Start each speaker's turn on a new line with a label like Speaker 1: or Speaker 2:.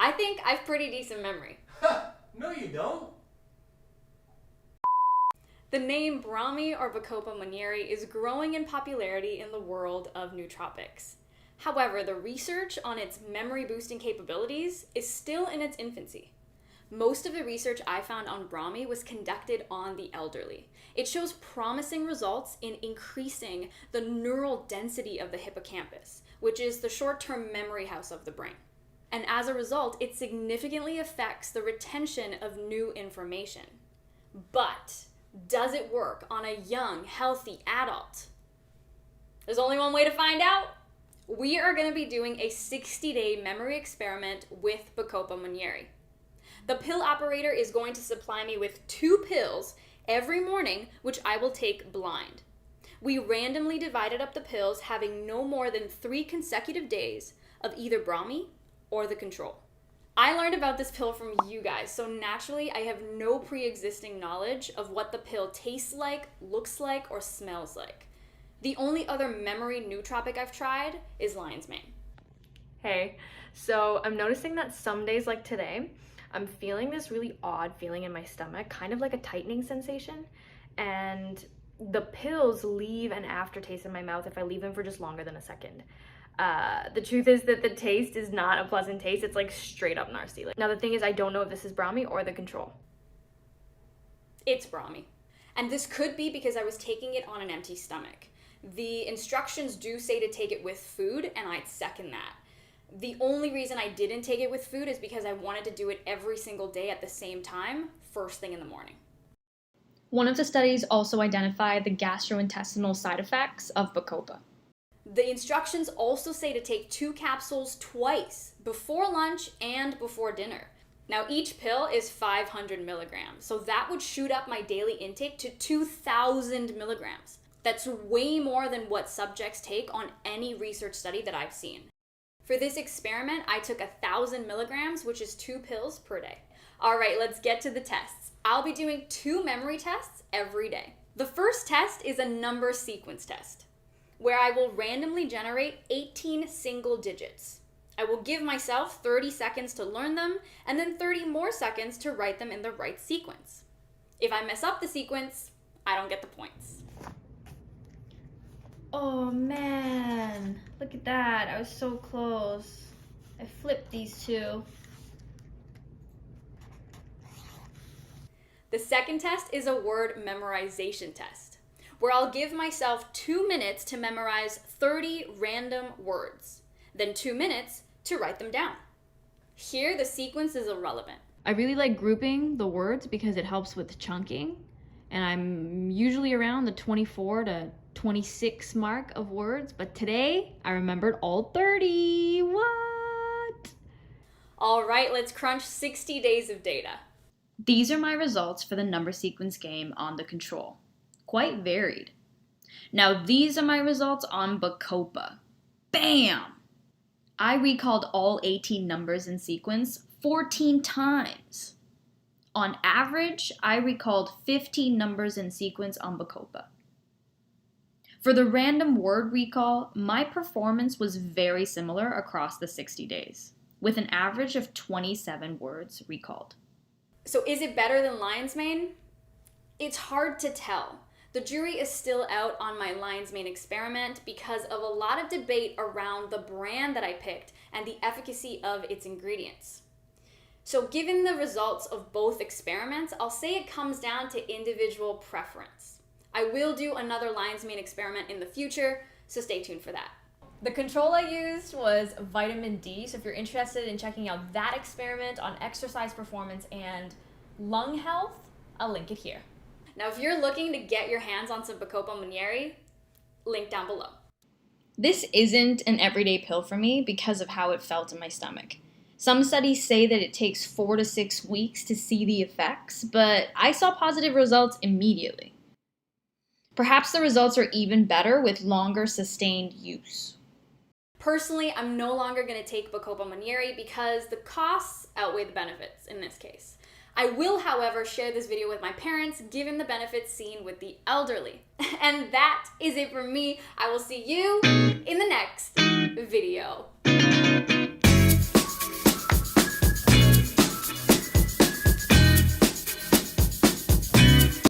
Speaker 1: I think I've pretty decent memory.
Speaker 2: No, you don't.
Speaker 1: The name Brahmi or Bacopa Monnieri is growing in popularity in the world of nootropics. However, the research on its memory-boosting capabilities is still in its infancy. Most of the research I found on Brahmi was conducted on the elderly. It shows promising results in increasing the neural density of the hippocampus, which is the short-term memory house of the brain. And as a result, it significantly affects the retention of new information. But does it work on a young, healthy adult? There's only one way to find out. We are going to be doing a 60-day memory experiment with Bacopa Monnieri. The pill operator is going to supply me with 2 pills every morning, which I will take blind. We randomly divided up the pills, having no more than 3 consecutive days of either Brahmi or the control. I learned about this pill from you guys, so naturally I have no pre-existing knowledge of what the pill tastes like, looks like, or smells like. The only other memory nootropic I've tried is lion's mane.
Speaker 3: Hey, so I'm noticing that some days like today, I'm feeling this really odd feeling in my stomach, kind of like a tightening sensation, and the pills leave an aftertaste in my mouth if I leave them for just longer than a second. The truth is that the taste is not a pleasant taste. It's like straight up nasty. Now the thing is, I don't know if this is Brahmi or the control.
Speaker 1: It's Brahmi. And this could be because I was taking it on an empty stomach. The instructions do say to take it with food, and I'd second that. The only reason I didn't take it with food is because I wanted to do it every single day at the same time, first thing in the morning.
Speaker 4: One of the studies also identified the gastrointestinal side effects of Bacopa.
Speaker 1: The instructions also say to take 2 capsules twice, before lunch and before dinner. Now each pill is 500 milligrams, so that would shoot up my daily intake to 2,000 milligrams. That's way more than what subjects take on any research study that I've seen. For this experiment, I took 1,000 milligrams, which is 2 pills per day. All right, let's get to the tests. I'll be doing 2 memory tests every day. The first test is a number sequence test, where I will randomly generate 18 single digits. I will give myself 30 seconds to learn them, and then 30 more seconds to write them in the right sequence. If I mess up the sequence, I don't get the points.
Speaker 4: Oh man, look at that. I was so close. I flipped these 2.
Speaker 1: The second test is a word memorization test, where I'll give myself 2 minutes to memorize 30 random words, then 2 minutes to write them down. Here, the sequence is irrelevant.
Speaker 4: I really like grouping the words because it helps with chunking, and I'm usually around the 24 to 26 mark of words, but today I remembered all 30. What?
Speaker 1: All right, let's crunch 60 days of data.
Speaker 4: These are my results for the number sequence game on the control. Quite varied. Now these are my results on Bacopa. Bam! I recalled all 18 numbers in sequence 14 times. On average, I recalled 15 numbers in sequence on Bacopa. For the random word recall, my performance was very similar across the 60 days, with an average of 27 words recalled.
Speaker 1: So is it better than lion's mane? It's hard to tell. The jury is still out on my lion's mane experiment because of a lot of debate around the brand that I picked and the efficacy of its ingredients. So given the results of both experiments, I'll say it comes down to individual preference. I will do another lion's mane experiment in the future, so stay tuned for that.
Speaker 3: The control I used was vitamin D, so if you're interested in checking out that experiment on exercise performance and lung health, I'll link it here.
Speaker 1: Now, if you're looking to get your hands on some Bacopa Monnieri, link down below.
Speaker 4: This isn't an everyday pill for me because of how it felt in my stomach. Some studies say that it takes 4 to 6 weeks to see the effects, but I saw positive results immediately. Perhaps the results are even better with longer sustained use.
Speaker 1: Personally, I'm no longer going to take Bacopa Monnieri because the costs outweigh the benefits in this case. I will, however, share this video with my parents given the benefits seen with the elderly. And that is it for me. I will see you in the next video.